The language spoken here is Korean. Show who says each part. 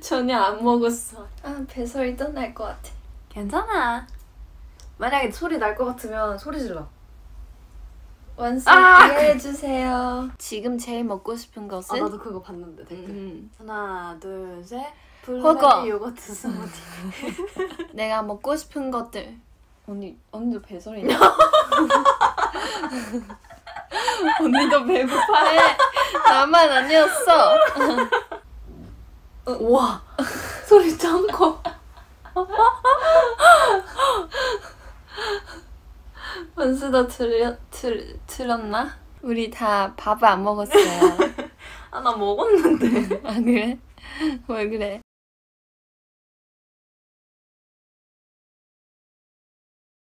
Speaker 1: 전혀 안 먹었어. 아, 배설이 또 날 것 같아.
Speaker 2: 괜찮아. 만약에 소리 날 것 같으면 소리 질러.
Speaker 1: 원수 이해해주세요. 지금 제일 먹고 싶은 것은?
Speaker 2: 나도 그거 봤는데 댓글. 하나, 둘, 셋.
Speaker 1: 허거.
Speaker 2: 블루베리 요거트 스무디.
Speaker 1: 내가 먹고 싶은 것들. 언니도 배설이냐? 언니도 배고파해. 나만 아니었어.
Speaker 2: 우와. 소리 짱 커.
Speaker 1: 원수도 들었나? 우리 다 밥을 안 먹었어요.
Speaker 2: 나 먹었는데.
Speaker 1: 아, 그래? 왜 그래?